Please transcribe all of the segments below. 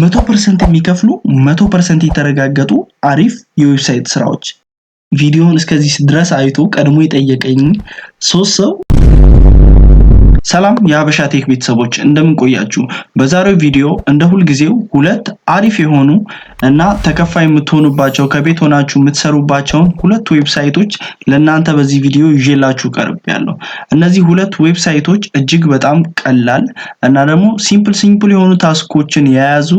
100% የሚከፍሉ 100% የተረጋገጡ አሪፍ የዌብሳይት ስራዎች ቪዲዮውን እስከዚህ ድረስ አይቶ ቀድሞ የጠየቀኝ 3 ሰው ሰላም የሀበሻ ቴክ ቤተሰቦች እንደምን ቆያችሁ? በዛሬው ቪዲዮ እንደ ሁሉ ጊዜው ሁለት አሪፍ የሆኑ እና ተከፋይ የምትሆኑባቸው ከቤት ሆናችሁ የምትሰሩባቸው ሁለት ዌብሳይቶች ለእናንተ በዚህ ቪዲዮ ይዤላችሁ ቀርቤያለሁ። እነዚህ ሁለት ዌብሳይቶች እጅግ በጣም ቀላል እና ደግሞ ሲምፕል የሆኑ ታስኮችን የያዙ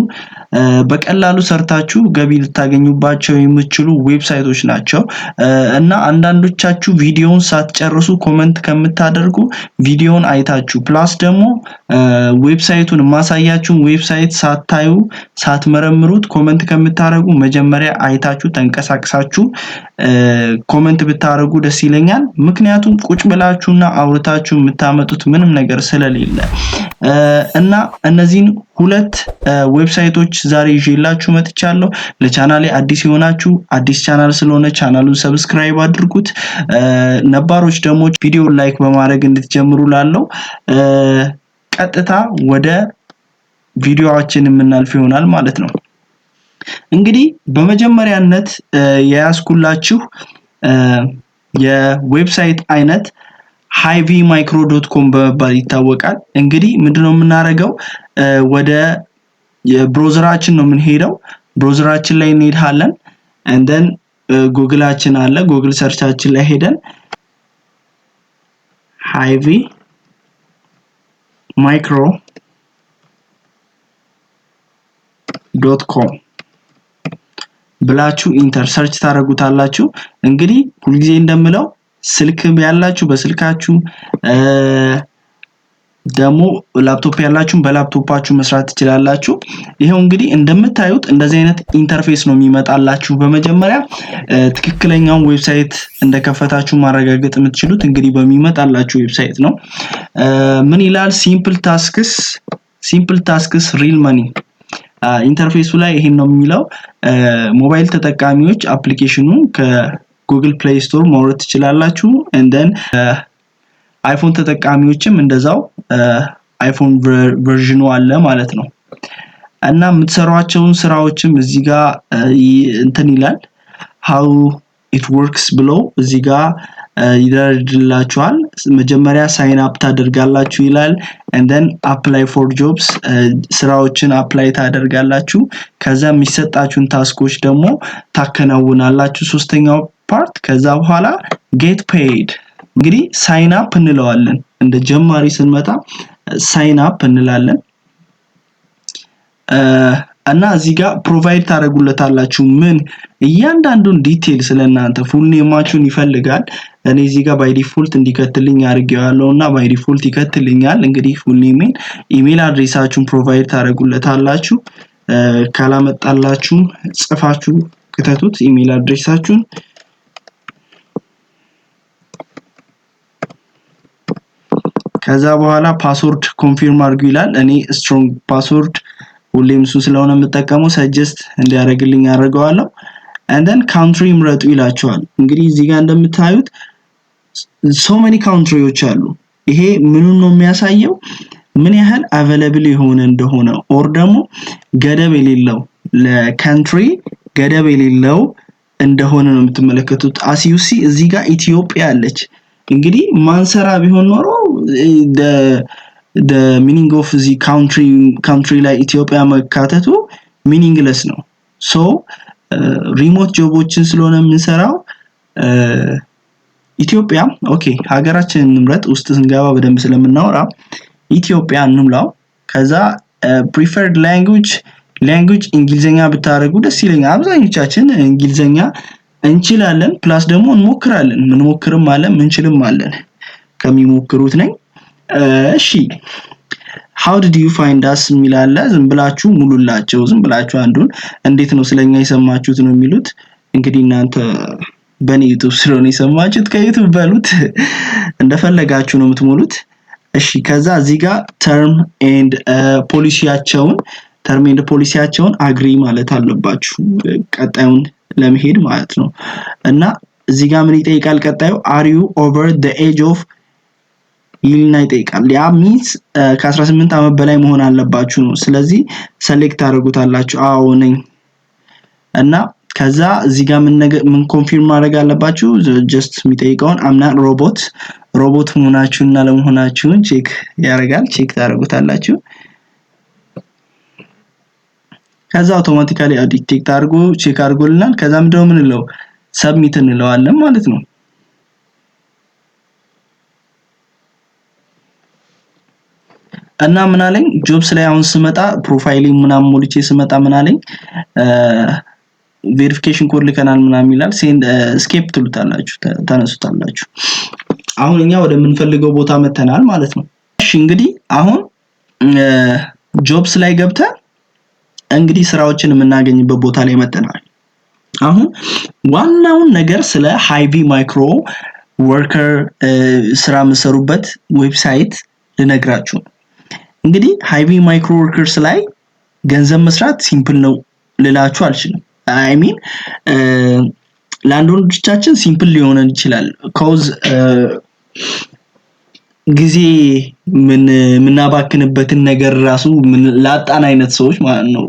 በቀላሉ ሰርታችሁ ገቢ ልታገኙባቸው የምትችሉ ዌብሳይቶች ናቸው እና አንዳንዶቻችሁ ቪዲዮውን ሳትጨርሱ ኮሜንት ከምታደርጉ ቪዲዮውን አይታችሁ ፕላስ ደግሞ ዌብሳይቱን ማሳያችሁን ዌብሳይት ሳታዩ ሳትመረምሩት ኮሜንት ከምታደርጉ መጀመሪያ አይታችሁ ተንቀሳቅሳችሁ ኮሜንት ብታደርጉ ደስ ይለኛል። ምክንያቱም ቁጭ ብላችሁና አውርታችሁ የምታመጡት ምንም ነገር ስለሌለ እና እነዚህን ሁለት ዌብሳይቶች ዛሬ ይዤላችሁ መጥቻለሁ። ለቻናሌ አዲስ የሆናችሁ አዲስ ቻናል ስለሆነ ቻናሉን ሰብስክራይብ አድርጉት። ነባሮች ደግሞ ቪዲዮውን ላይክ በማድረግ እንድትጀምሩ ላለው ቀጥታ ወደ ቪዲዮአችን የምናልፍ ይሆናል ማለት ነው። እንግዲህ በመጀመሪያነት ያስኩላችሁ የዌብሳይት አይነት hivmicro.com በመባል ይታወቃል። እንግዲህ ምንድነው የምናደርገው ወደ የብራውዘራችን ነው የምንሄደው። ብራውዘራችን ላይ እንሄዳለን and then ጉግላችን አለ ጉግል ሰርቻችን ላይ ሄደን hivmicro.com ብላችሁ ኢንተር ሰርች ታደርጉታላችሁ። እንግዲህ ሁልጊዜ እንደምለው ስልክ ያላችሁ በስልካችሁ ደግሞ ላፕቶፕ ያላችሁ በላፕቶፓችሁ መስራት ትችላላችሁ። ይሄው እንግዲህ እንደምታዩት እንደዚህ አይነት ኢንተርፌስ ነው የሚመጣላችሁ። በመጀመሪያ ትክክለኛውን ዌብሳይት እንደከፈታችሁ ማረጋገጥ የምትችሉት እንግዲህ በሚመጣላችሁ ዌብሳይት ነው። ምን ይላል? ሲምፕል ታስክስ ሪል መኒ ኢንተርፌሱ ላይ ይሄን ነው የሚለው። ሞባይል ተጠቃሚዎች አፕሊኬሽኑን ከጉግል ፕሌይ ስቶር ማውረድ ትችላላችሁ and then አይፎን ተጠቃሚዎችም እንደዛው አይፎን ቨርዥኑ አለ ማለት ነው። እና የምትሰሯቸውን ስራዎችም እዚህ ጋር እንትን ይላል how it works ብሎ እዚህ ጋር ይደረድላችኋል። መጀመሪያ ሳይን አፕ ታደርጋላችሁ ይላል and then apply for jobs ስራዎችን አፕላይ ታደርጋላችሁ። ከዛ የሚሰጣችሁን ታስኮች ደግሞ ታከናውናላችሁ። ሶስተኛው ፓርት ከዛ በኋላ get paid እንግዲህ ሳይን አፕ እንለዋለን። እንደ ጀማሪ ስንመጣ ሳይን አፕ እንላለን እና እዚህ ጋር ፕሮቫይድ ታደርጉለታላችሁ ምን እያንዳንዱን ዲቴል ስለናንተ ፉል ኔማችሁን ይፈልጋል። እኔ እዚህ ጋር ባይ ዲፎልት እንዲከትልኝ አድርጌዋለሁና ባይ ዲፎልት ይከትልኛል። እንግዲህ ፉል ኔሜን ኢሜል አድሬሳችሁን ፕሮቫይድ ታደርጉለታላችሁ። ካላመጣላችሁ ጽፋችሁ ክተቱት ኢሜል አድሬሳችሁን። ከዛ በኋላ ፓስወርድ ኮንፊርም አድርጉ ይላል። እኔ ስትሮንግ ፓስወርድ ሁሌም እሱ ስለሆነ የምጠቀመው ሰጀስት እንዲያደርግልኝ አደርገዋለሁ and then country ምረጡ ይላችኋል። እንግዲህ እዚህ ጋር እንደምታዩት so many countryዎች አሉ። ይሄ ምኑን ነው የሚያሳየው? ምን ያህል available የሆነ እንደሆነ or ደግሞ ገደብ የሌለው ለካንትሪ ገደብ የሌለው እንደሆነ ነው የምትመለከቱት። as you see እዚህ ጋር ኢትዮጵያ አለች። እንግዲህ ማንሰራ ቢሆን ኖሮ the meaning of the country ላይ ኢትዮጵያ መካተቱ meaningless ነው። so remote ጆቦችን ስለሆነ የምንሰራው ኢትዮጵያ ኦኬ ሀገራችንን እንምረጥ። ውስጥ ስንገባ በደንብ ስለምናወራ ኢትዮጵያ እንምላው። ከዛ preferred language እንግሊዘኛ ብታረጉ ደስ ይለኛል። አብዛኞቻችን እንግሊዘኛ እንችላለን ፕላስ ደግሞ እንሞክራለን። ምንሞክርም አለ ምንችልም አለን። ከሚሞክሩት ነኝ። እሺ how did you find us ሚላለ ዝም ብላችሁ ሙሉላቸው። ዝም ብላችሁ አንዱን እንዴት ነው ስለኛ የሰማችሁት ነው የሚሉት። እንግዲህ እናንተ በኔ ዩቲዩብ ስለሆነ የሰማችሁት ከዩቲዩብ በሉት እንደፈለጋችሁ ነው የምትሞሉት። እሺ ከዛ እዚህ ጋር term and ፖሊሲያቸውን አግሪ ማለት አለባችሁ ቀጣዩን ለመሄድ ማለት ነው። እና እዚህ ጋር ምን ይጠይቃል? ቀጣዩ are you over the age of ይልና ይጠይቃል። ያ ሚንስ ከ18 ዓመት በላይ መሆን አለባችሁ ነው። ስለዚህ ሰሌክት ታደርጉታላችሁ አዎ ነኝ እና ከዛ እዚህ ጋር ምን ኮንፊርም ማድረግ አለባችሁ ጀስት የሚጠይቀውን አምና ሮቦት መሆናችሁና ለመሆናችሁን ቼክ ያደርጋል። ቼክ ታደርጉታላችሁ። ከዛ አውቶማቲካሊ ዲቴክት አድርጎ ቼክ አድርጎልናል። ከዛ ምንድነው ምንለው ሰብሚት እንለዋለን ማለት ነው። እና ምን አለኝ ጆብስ ላይ አሁን ስመጣ ፕሮፋይሊንግ ምናምን ሞልቼ ስመጣ ምን አለኝ ቬሪፊኬሽን ኮድ ልከናል ምናምን ይላል። ሴንድ ስኬፕ ትሉታላችሁ ታነሱታላችሁ። አሁን እኛ ወደ ምንፈልገው ቦታ መተናል ማለት ነው። እሺ እንግዲህ አሁን ጆብስ ላይ ገብተን እንግዲህ ስራዎችን የምናገኝበት ቦታ ላይ መተናል። አሁን ዋናውን ነገር ስለ ሃይቪ ማይክሮ ወርከር ስራ መሰሩበት ዌብሳይት ልነግራችሁ። እንግዲህ ሃይቪ ማይክሮ ወርከርስ ላይ ገንዘብ መስራት ሲምፕል ነው ልላችሁ አልችልም። አይ ሚን ለአንዳንዶቻችን ሲምፕል ሊሆን ይችላል ኮዝ ጊዜ ምናባክንበትን ነገር ራሱ ላጣን አይነት ሰዎች ማለት ነው።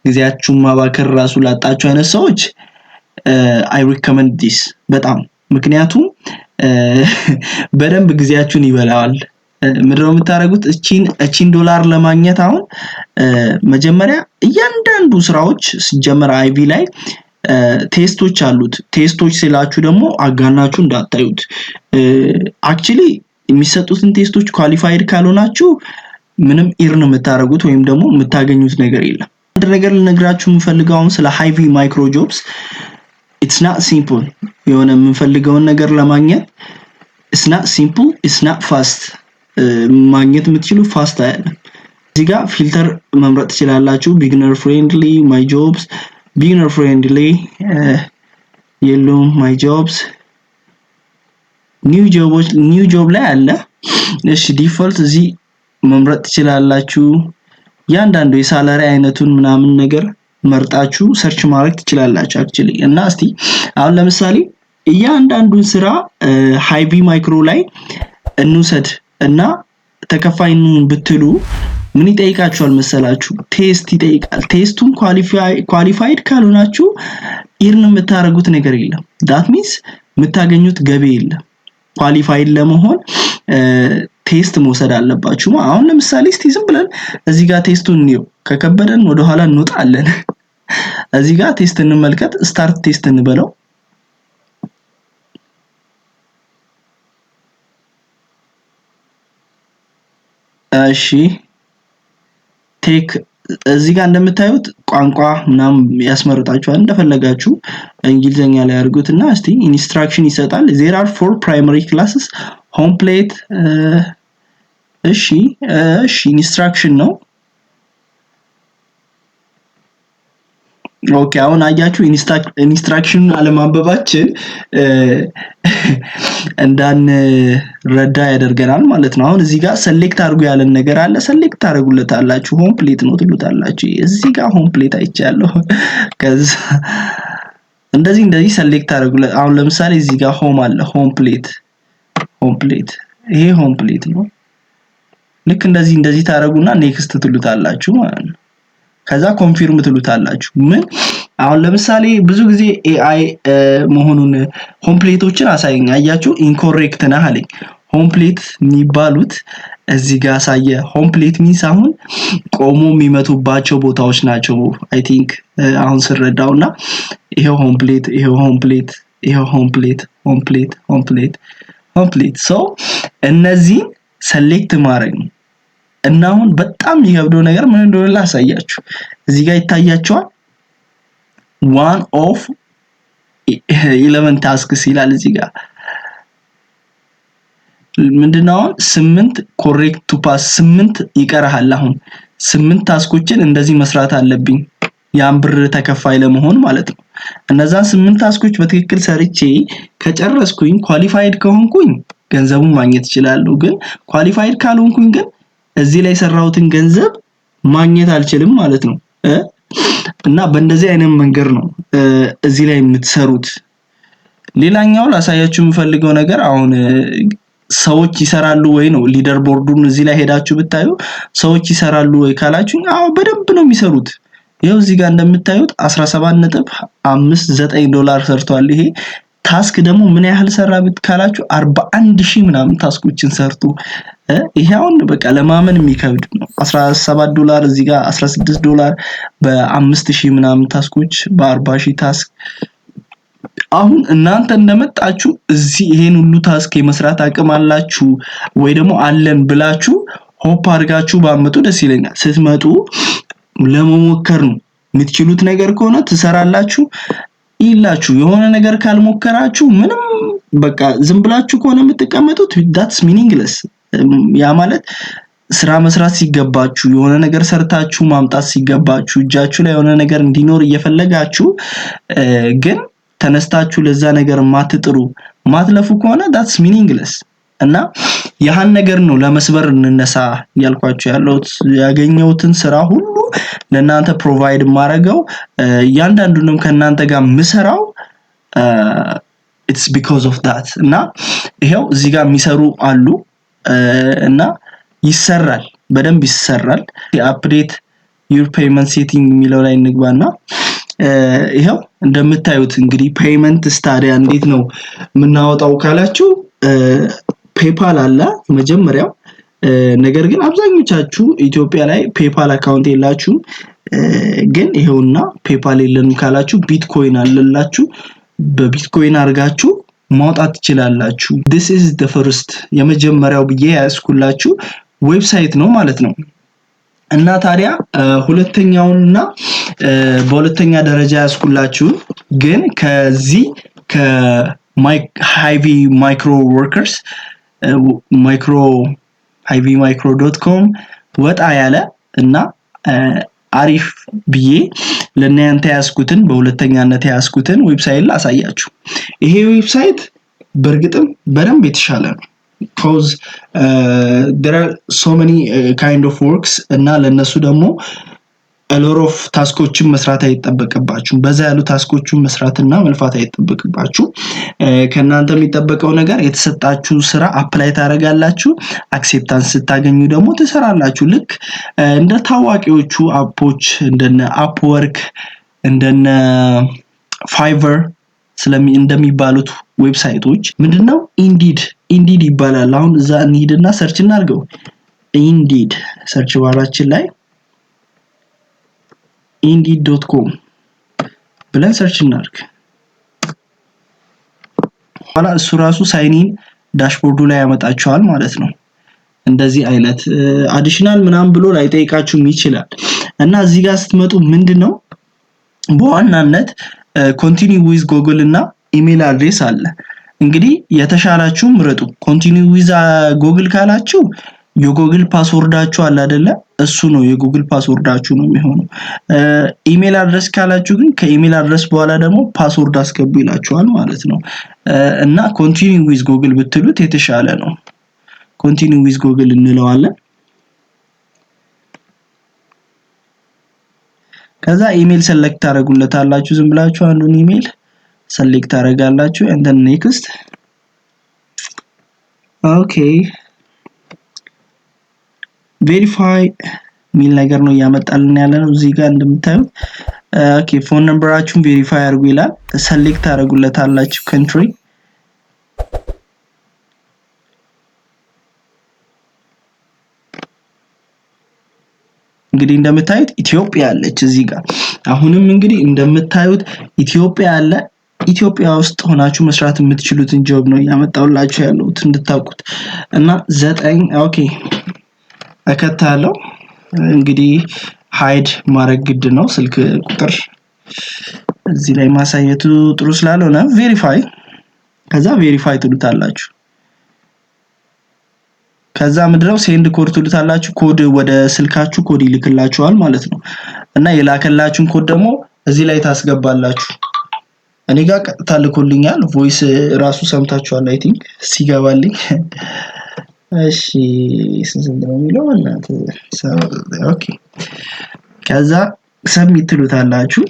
ጊዜያችሁን ማባከር ራሱ ላጣችሁ አይነት ሰዎች አይ ሪከመንድ ዲስ በጣም ምክንያቱም በደንብ ጊዜያችሁን ይበላዋል። ምንድነው የምታደርጉት እቺን ዶላር ለማግኘት አሁን መጀመሪያ እያንዳንዱ ስራዎች ሲጀመር አይቪ ላይ ቴስቶች አሉት። ቴስቶች ስላችሁ ደግሞ አጋናችሁ እንዳታዩት አክቹሊ የሚሰጡትን ቴስቶች ኳሊፋይድ ካልሆናችሁ ምንም ኢርን የምታደርጉት ወይም ደግሞ የምታገኙት ነገር የለም። አንድ ነገር ልነግራችሁ የምፈልገው አሁን ስለ ሃይቪ ማይክሮ ጆብስ it's not simple የሆነ የምንፈልገውን ነገር ለማግኘት it's not simple it's not fast ማግኘት የምትችሉ ፋስት አይደለም። እዚህ ጋር ፊልተር መምረጥ ትችላላችሁ። ቢግነር ፍሬንድሊ ማይ ጆብስ ቢግነር ፍሬንድሊ የለውም ማይ ጆብስ ኒው ጆብ ላይ አለ። እሺ ዲፎልት እዚህ መምረጥ ትችላላችሁ። ያንዳንዱ የሳላሪ አይነቱን ምናምን ነገር መርጣችሁ ሰርች ማድረግ ትችላላችሁ አክቹሊ። እና እስቲ አሁን ለምሳሌ እያንዳንዱን ስራ ሃይቪ ማይክሮ ላይ እንውሰድ እና ተከፋይኑን ብትሉ ምን ይጠይቃችኋል መሰላችሁ? ቴስት ይጠይቃል። ቴስቱን ኳሊፋይድ ካልሆናችሁ ኢርን የምታረጉት ነገር የለም። ዳት ሚንስ የምታገኙት ገቢ የለም። ኳሊፋይድ ለመሆን ቴስት መውሰድ አለባችሁ። አሁን ለምሳሌ እስቲ ዝም ብለን እዚህ ጋር ቴስቱን እንየው። ከከበደን ወደ ኋላ እንወጣለን። እዚህ ጋር ቴስት እንመልከት። ስታርት ቴስት እንበለው። እሺ ቴክ እዚህ ጋር እንደምታዩት ቋንቋ ምናም ያስመርጣችኋል እንደፈለጋችሁ እንግሊዘኛ ላይ አድርጉትና እስቲ ኢንስትራክሽን ይሰጣል። there are 4 primary classes home plate እሺ ኢንስትራክሽን ነው። ኦኬ አሁን አያችሁ ኢንስትራክሽን አለማንበባችን ረዳ ያደርገናል ማለት ነው። አሁን እዚህ ጋር ሰሌክት አድርጉ ያለን ነገር አለ። ሰሌክት ታደርጉለታላችሁ። ሆም ፕሌት ነው ትሉታላችሁ። እዚህ ጋር ሆም ፕሌት አይቻለሁ። ከዛ እንደዚህ ሰሌክት አድርጉለት። አሁን ለምሳሌ እዚህ ጋር ሆም አለ። ሆም ፕሌት ይሄ ሆም ፕሌት ነው። ልክ እንደዚህ ታደርጉና ኔክስት ትሉታላችሁ ማለት ነው። ከዛ ኮንፊርም ትሉታላችሁ። ምን አሁን ለምሳሌ ብዙ ጊዜ ኤአይ መሆኑን ሆም ፕሌቶችን አሳየኝ አያችሁ ኢንኮሬክት ነህ አለኝ። ሆም ፕሌት የሚባሉት እዚህ ጋር ሳየ ሆም ፕሌት ሚንስ አሁን ቆሞ የሚመቱባቸው ቦታዎች ናቸው። አይ ቲንክ አሁን ስረዳውና ይሄው ሆም ፕሌት ሶ እነዚህ ሰሌክት ማድረግ ነው። እና አሁን በጣም የሚገብደው ነገር ምን እንደሆነ ላሳያችሁ። እዚህ ጋር ይታያችኋል one of 11 tasks ይላል። እዚህ ጋር ምንድነው 8 correct to pass 8 ይቀርሃል። አሁን 8 ታስኮችን እንደዚህ መስራት አለብኝ ያን ብር ተከፋይ ለመሆን ማለት ነው። እነዛን 8 ታስኮች በትክክል ሰርቼ ከጨረስኩኝ ኳሊፋይድ ከሆንኩኝ ገንዘቡን ማግኘት እችላለሁ። ግን ኳሊፋይድ ካልሆንኩኝ ግን እዚህ ላይ ሰራውትን ገንዘብ ማግኘት አልችልም ማለት ነው። እና በእንደዚህ አይነት መንገድ ነው እዚህ ላይ የምትሰሩት። ሌላኛው ላሳያችሁ የምፈልገው ነገር አሁን ሰዎች ይሰራሉ ወይ ነው ሊደር ቦርዱን እዚህ ላይ ሄዳችሁ ብታዩ ሰዎች ይሰራሉ ወይ ካላችሁ አዎ በደንብ ነው የሚሰሩት። ይሄው እዚህ ጋር እንደምታዩት 17.59 ዶላር ሰርቷል። ይሄ ታስክ ደግሞ ምን ያህል ሰራ ካላችሁ 41000 ምናምን ታስኮችን ሰርቶ ይሄ አሁን በቃ ለማመን የሚከብድ ነው። 17 ዶላር እዚህ ጋር 16 ዶላር በ5000 ምናምን ታስኮች በ40000 ታስክ። አሁን እናንተ እንደመጣችሁ እዚህ ይሄን ሁሉ ታስክ የመስራት አቅም አላችሁ ወይ ደግሞ አለን ብላችሁ ሆፕ አድርጋችሁ ባመጡ ደስ ይለኛል። ስትመጡ ለመሞከር ነው የምትችሉት ነገር ከሆነ ትሰራላችሁ ይላችሁ። የሆነ ነገር ካልሞከራችሁ ምንም በቃ ዝም ብላችሁ ከሆነ የምትቀመጡት that's meaningless። ያ ማለት ስራ መስራት ሲገባችሁ የሆነ ነገር ሰርታችሁ ማምጣት ሲገባችሁ እጃችሁ ላይ የሆነ ነገር እንዲኖር እየፈለጋችሁ ግን ተነስታችሁ ለዛ ነገር ማትጥሩ ማትለፉ ከሆነ that's meaningless። እና ያህን ነገር ነው ለመስበር እንነሳ ያልኳችሁ ያለሁት። ያገኘሁትን ስራ ሁሉ ለናንተ ፕሮቫይድ ማረጋው ያንዳንዱንም ከናንተ ጋር ምሰራው it's because of that። እና ይሄው እዚህ ጋር የሚሰሩ አሉ እና ይሰራል በደንብ ይሰራል። የአፕዴት your payment setting የሚለው ላይ እንግባና ይሄው እንደምታዩት እንግዲህ ፔይመንት ስታዲያ እንዴት ነው የምናወጣው ካላችሁ ፔፓል አለ መጀመሪያው። ነገር ግን አብዛኞቻችሁ ኢትዮጵያ ላይ ፔፓል አካውንት የላችሁም። ግን ይሄውና ፔፓል የለንም ካላችሁ ቢትኮይን አለላችሁ በቢትኮይን አርጋችሁ ማውጣት ትችላላችሁ። this is the first የመጀመሪያው ብዬ ያስኩላችሁ ዌብሳይት ነው ማለት ነው። እና ታዲያ ሁለተኛውና በሁለተኛ ደረጃ ያስኩላችሁ ግን ከዚህ ከሃይቪ ማይክሮ ወርከርስ micro.com ወጣ ያለ እና አሪፍ ብዬ ለእናንተ ያስኩትን በሁለተኛነት ያስኩትን ዌብሳይት ላሳያችሁ። ይሄ ዌብሳይት በርግጥም በደንብ የተሻለ ነው because there are so many kind of works እና ለነሱ ደግሞ a lot of ታስኮችን መስራት አይተበቀባችሁ በዛ ያሉ ታስኮችን መስራትና መልፋት አይተበቀባችሁ። ከናንተ የሚጠበቀው ነገር የተሰጣችሁ ስራ አፕላይ ታረጋላችሁ አክሴፕታንስ ስታገኙ ደግሞ ትሰራላችሁ። ልክ እንደ ታዋቂዎቹ አፖች እንደነ አፕወርክ እንደነ ፋይቨር እንደሚባሉት ዌብሳይቶች ምንድነው ኢንዲድ ይባላል። አሁን እዛ እንሂድና ሰርች እናርገው። ኢንዲድ ሰርች ባራችን ላይ indeed.com ብለን ሰርች እናርግ። ኋላ እሱ ራሱ ሳይኒን ዳሽቦርዱ ላይ ያመጣችኋል ማለት ነው። እንደዚህ አይነት አዲሽናል ምናምን ብሎ ላይ ጠይቃችሁም ይችላል። እና እዚህ ጋር ስትመጡ ምንድነው በዋናነት ኮንቲኒው ዊዝ ጎግል እና ኢሜል አድሬስ አለ። እንግዲህ የተሻላችሁ ምረጡ። ኮንቲኒው ዊዝ ጎግል ካላችሁ የጎግል ፓስወርዳችሁ አለ አይደለ እሱ ነው የጎግል ፓስወርዳችሁ ነው የሚሆነው። ኢሜል አድሬስ ካላችሁ ግን ከኢሜል አድሬስ በኋላ ደግሞ ፓስወርድ አስገቡ ይላችኋል ማለት ነው። እና ኮንቲኒው ዊዝ ጎግል ብትሉት የተሻለ ነው። ኮንቲኒው ዊዝ ጎግል እንለዋለን። ከዛ ኢሜል ሰሌክት ታረጉለታላችሁ። ዝም ብላችሁ አንዱን ኢሜል ሰሌክት ታረጋላችሁ and then next okay verify ሚል ነገር ነው ያመጣልን ያለው እዚህ ጋር እንደምታዩት። ኦኬ ፎን ነምበራችሁን ቬሪፋይ አድርጉ ይላል። ሰሌክት ታረጉለታላችሁ ካንትሪ እንግዲህ እንደምታዩት ኢትዮጵያ አለች እዚህ ጋር። አሁንም እንግዲህ እንደምታዩት ኢትዮጵያ አለ። ኢትዮጵያ ውስጥ ሆናችሁ መስራት የምትችሉትን ጆብ ነው ያመጣውላችሁ ያለው እንድታውቁት። እና 9 ኦኬ አከታለው እንግዲህ ሃይድ ማድረግ ግድ ነው ስልክ ቁጥር እዚህ ላይ ማሳየቱ ጥሩ ስላልሆነ ቬሪፋይ ከዛ ቬሪፋይ ትሉታላችሁ። ከዛ ምድረው ሴንድ ኮድ ትሉታላችሁ። ኮድ ወደ ስልካችሁ ኮድ ይልክላችኋል ማለት ነው። እና የላከላችሁን ኮድ ደግሞ እዚህ ላይ ታስገባላችሁ። እኔ ጋር ታልኮልኛል ቮይስ ራሱ ሰምታችኋል አይ ቲንክ ሲገባልኝ። እሺ ስንት ነው የሚለው እናንተ ኦኬ። ከዛ ሰብሚት ትሉታላችሁ።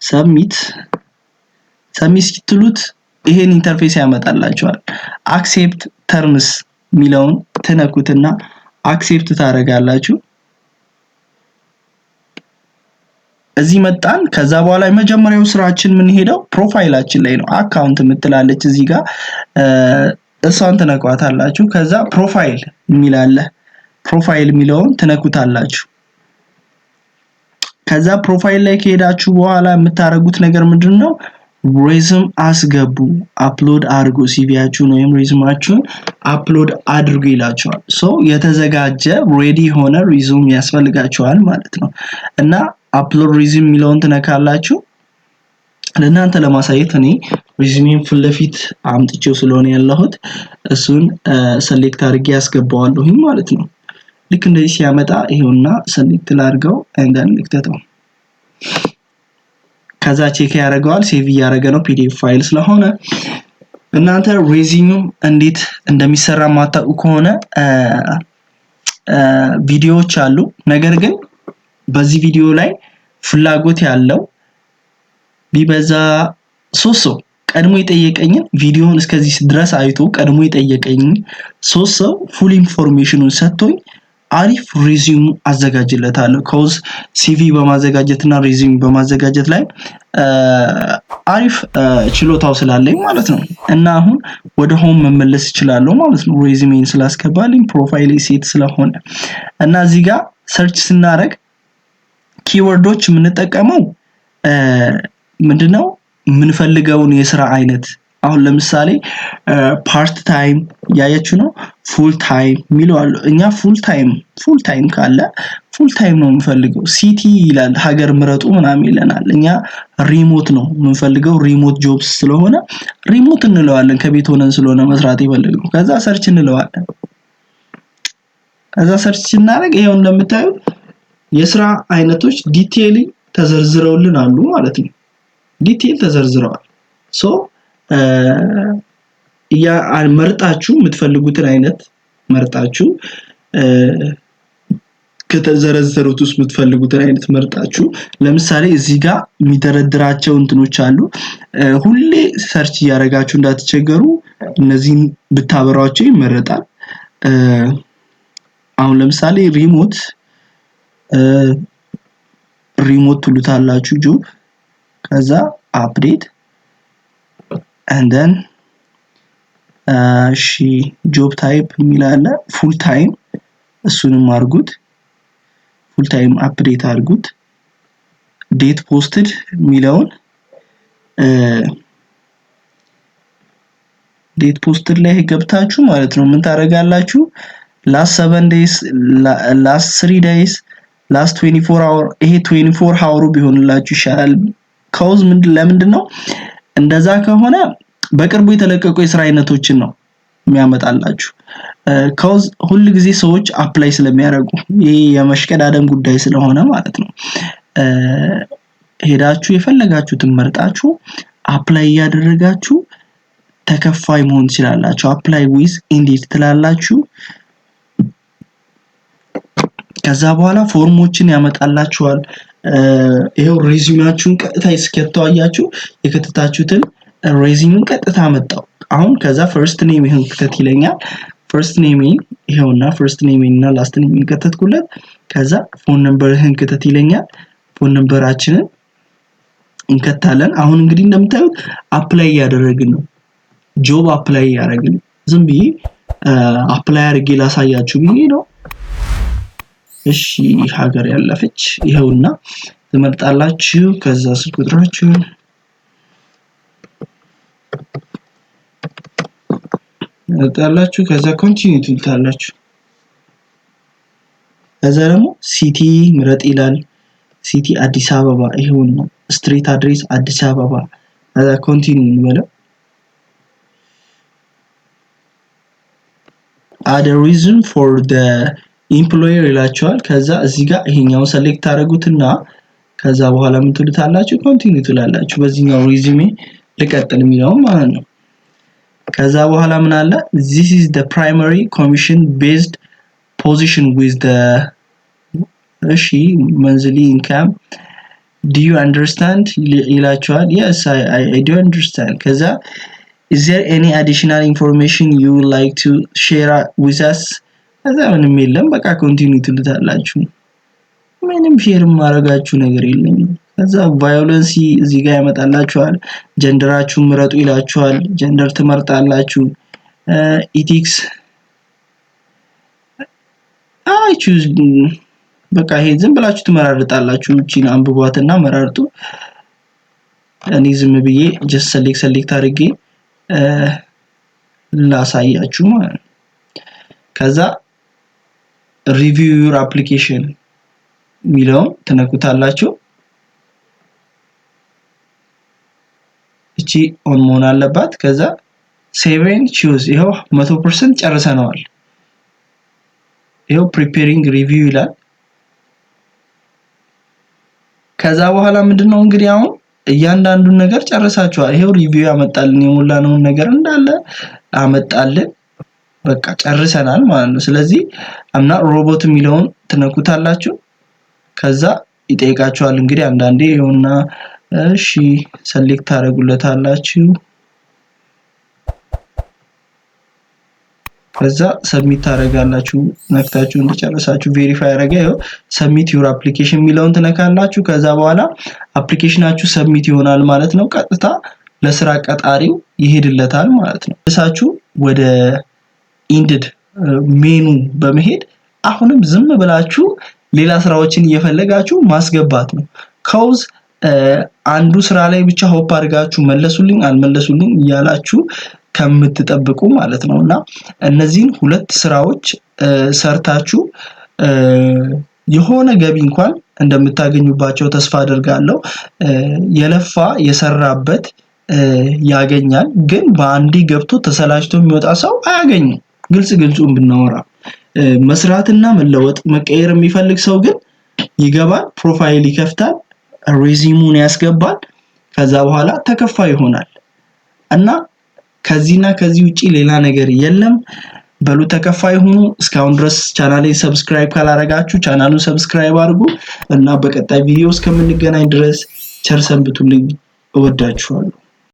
ሰብሚት ስትሉት ይሄን ኢንተርፌስ ያመጣላችኋል። አክሴፕት ተርምስ ሚለውን ትነኩትና አክሴፕት ታረጋላችሁ። እዚህ መጣን። ከዛ በኋላ የመጀመሪያው ስራችን ምን ሄደው ፕሮፋይላችን ላይ ነው። አካውንት የምትላለች እዚህ ጋር እሷን ትነኳታላችሁ። ከዛ ፕሮፋይል የሚላለ ፕሮፋይል የሚለውን ትነኩታላችሁ። ከዛ ፕሮፋይል ላይ ከሄዳችሁ በኋላ የምታረጉት ነገር ምንድነው? ሬዝም አስገቡ፣ አፕሎድ አድርጉ። ሲቪያችሁን ወይም ሬዝማችሁን አፕሎድ አድርጉ ይላችኋል። ሶ የተዘጋጀ ሬዲ ሆነ ሬዝም ያስፈልጋችኋል ማለት ነው። እና አፕሎድ ሬዝም የሚለውን ትነካላችሁ። ለእናንተ ለማሳየት እኔ ሬዝሜን ፊት ለፊት አምጥቼው ስለሆነ ያለሁት እሱን ሰሌክት አድርጌ ያስገባዋለሁ ማለት ነው። ልክ እንደዚህ ሲያመጣ ይሄውና ሰሌክት ላድርገው እንደን ልክተተው። ከዛ ቼክ ያደርገዋል። ሴቭ ያደረገ ነው ፒዲኤፍ ፋይል ስለሆነ። እናንተ ሬዝሜው እንዴት እንደሚሰራ ማታውቁ ከሆነ ቪዲዮዎች አሉ። ነገር ግን በዚህ ቪዲዮ ላይ ፍላጎት ያለው ቢበዛ 3 ሰው ቀድሞ የጠየቀኝን ቪዲዮውን እስከዚህ ድረስ አይቶ ቀድሞ የጠየቀኝን 3 ሰው ፉል ኢንፎርሜሽኑን ሰጥቶኝ አሪፍ ሬዝዩም አዘጋጅለታለሁ። ኮዝ ሲቪ በማዘጋጀትና ሬዝዩም በማዘጋጀት ላይ አሪፍ ችሎታው ስላለኝ ማለት ነው። እና አሁን ወደ ሆም መመለስ ይችላል ማለት ነው። ሬዝዩሜን ስላስገባልኝ ፕሮፋይል ሴት ስለሆነ እና እዚህ ጋር ሰርች ስናደርግ ኪወርዶች የምንጠቀመው ምንድነው? የምንፈልገውን የስራ አይነት አሁን ለምሳሌ ፓርት ታይም ያያችሁ ነው። ፉል ታይም ሚሏል። እኛ ፉል ታይም ካለ ፉል ታይም ነው የምንፈልገው። ሲቲ ይላል ሀገር ምረጡ ምናምን ይለናል። እኛ ሪሞት ነው የምንፈልገው። ሪሞት ጆብስ ስለሆነ ሪሞት እንለዋለን። ከቤት ሆነን ስለሆነ መስራት ይፈልጋል። ከዛ ሰርች እንለዋለን። ከዛ ሰርች ስናደርግ ይሄው እንደምታዩት የስራ አይነቶች ዲቴይሊ ተዘርዝረውልን አሉ ማለት ነው። ዲቴይል ተዘርዝረዋል። ሶ ያ መርጣችሁ የምትፈልጉትን አይነት መርጣችሁ ከተዘረዘሩት ውስጥ የምትፈልጉትን አይነት መርጣችሁ ለምሳሌ እዚህ ጋር የሚደረድራቸው እንትኖች አሉ። ሁሌ ሰርች እያደረጋችሁ እንዳትቸገሩ እነዚህን ብታበሯቸው ይመረጣል። አሁን ለምሳሌ ሪሞት ትሉታላችሁ ጆብ ከዛ አፕዴት and then ጆብ ታይፕ የሚላለ ፉል ታይም እሱንም አርጉት። ፉል ታይም አፕዴት አርጉት። ዴት ፖስትድ የሚለውን ዴት ፖስትድ ላይ ገብታችሁ ማለት ነው ምን ታረጋላችሁ? last 7 days last 3 days last 24 hour ይሄ 24 hour ቢሆንላችሁ ይሻላል። ካውዝ ለምንድን ነው እንደዛ ከሆነ በቅርቡ የተለቀቁ የስራ አይነቶችን ነው የሚያመጣላችሁ። ካውዝ ሁሉ ጊዜ ሰዎች አፕላይ ስለሚያደርጉ ይሄ የመሽቀዳደም ጉዳይ ስለሆነ ማለት ነው። ሄዳችሁ የፈለጋችሁትን መርጣችሁ አፕላይ ያደረጋችሁ ተከፋይ መሆን ትችላላችሁ። አፕላይ ዊዝ ኢንዲድ ትላላችሁ። ከዛ በኋላ ፎርሞችን ያመጣላችኋል። ይሄው ሬዝዩሜያችሁን ቀጥታ ይስከታያችሁ የከተታችሁትን ሬዝዩሜን ቀጥታ መጣው። አሁን ከዛ ፈርስት ኔም ይሄን ከተት ይለኛል። ፈርስት ኔም ይሄውና ፈርስት ኔም እና ላስት ኔም ከተትኩለት። ከዛ ፎን ነምበርህን ከተት ይለኛል። ፎን ነምበራችንን እንከታለን። አሁን እንግዲህ እንደምታዩት አፕላይ ያደረግን ነው። ጆብ አፕላይ ያደረግን ዝም ብዬ አፕላይ አድርጌ ላሳያችሁ ብዬ ነው። እሺ ሀገር ያለፈች ይሄውና ትመርጣላችሁ። ከዛ ስልክ ቁጥራችሁን ታላችሁ። ከዛ ኮንቲኒው ትሉታላችሁ። ከዛ ደግሞ ሲቲ ምረጥ ይላል። ሲቲ አዲስ አበባ ይሄውና ስትሪት አድሬስ አዲስ አበባ። ከዛ ኮንቲኒው እንበለው። add a reason for the employer ይላችኋል። ከዛ እዚህ ጋር ይሄኛው ሰሌክት አድርጉትና ከዛ በኋላ ምን ትሉታላችሁ? ኮንቲኒው ትላላችሁ። በዚህኛው ሪዝሜ ልቀጥል የሚለው ማለት ነው። ከዛ በኋላ ምን አለ? this is the primary commission based position with the monthly income do you understand ይላችኋል። yes I do understand። ከዛ is there any additional information you would like to share with us? ከዛ ምንም የለም በቃ ኮንቲኒው ትሉታላችሁ። ምንም ሼር ማረጋችሁ ነገር የለም። ከዛ ቫዮለንስ እዚህ ጋር ያመጣላችኋል። ጀንደራችሁ ምረጡ ይላችኋል። ጀንደር ትመርጣላችሁ። ኢቲክስ choose በቃ ይሄ ዝም ብላችሁ ትመራርጣላችሁ። እቺን አንብቧትና መራርጡ። እኔ ዝም ብዬ just select አድርጌ ላሳያችሁ ማለት ነው። ከዛ review your application ሚለውን ትነኩታላችሁ። እቺ ኦን መሆን አለባት። ከዛ save and choose ይሄው 100% ጨርሰናል። ይሄው preparing review ይላል። ከዛ በኋላ ምንድነው እንግዲህ አሁን እያንዳንዱን ነገር ጨርሳችኋል። ይሄው ሪቪው ያመጣልን የሞላነው ነገር እንዳለ አመጣልን። በቃ ጨርሰናል ማለት ነው። ስለዚህ አምና ሮቦት ሚለውን ትነኩታላችሁ። ከዛ ይጠይቃችኋል እንግዲህ አንዳንዴ ይኸውና እሺ ሰሌክት አድርጉለታላችሁ። ከዛ ሰብሚት ታረጋላችሁ። ነክታችሁ እንደጨረሳችሁ ቬሪፋይ ያረጋው ሰብሚት ዩር አፕሊኬሽን ሚለውን ትነካላችሁ። ከዛ በኋላ አፕሊኬሽናችሁ ሰብሚት ይሆናል ማለት ነው። ቀጥታ ለስራ ቀጣሪው ይሄድለታል ማለት ነው። እሳችሁ ወደ ኢንድድ ሜኑ በመሄድ አሁንም ዝም ብላችሁ ሌላ ስራዎችን እየፈለጋችሁ ማስገባት ነው። ኮዝ አንዱ ስራ ላይ ብቻ ሆፕ አድርጋችሁ መለሱልኝ አልመለሱልኝ እያላችሁ ከምትጠብቁ ማለት ነውና እነዚህን ሁለት ስራዎች ሰርታችሁ የሆነ ገቢ እንኳን እንደምታገኙባቸው ተስፋ አደርጋለሁ። የለፋ የሰራበት ያገኛል፣ ግን በአንዲ ገብቶ ተሰላችቶ የሚወጣ ሰው አያገኝም። ግልጹን ብናወራ መስራትና መለወጥ መቀየር የሚፈልግ ሰው ግን ይገባል፣ ፕሮፋይል ይከፍታል፣ ሬዚሙን ያስገባል፣ ከዛ በኋላ ተከፋይ ይሆናል እና ከዚህና ከዚህ ውጪ ሌላ ነገር የለም። በሉ ተከፋይ ሁኑ። እስካሁን ድረስ ቻናሌን ሰብስክራይብ ካላረጋችሁ ቻናሉን ሰብስክራይብ አድርጉ እና በቀጣይ ቪዲዮ እስከምንገናኝ ድረስ ቸር ሰንብቱልኝ። እወዳችኋለሁ።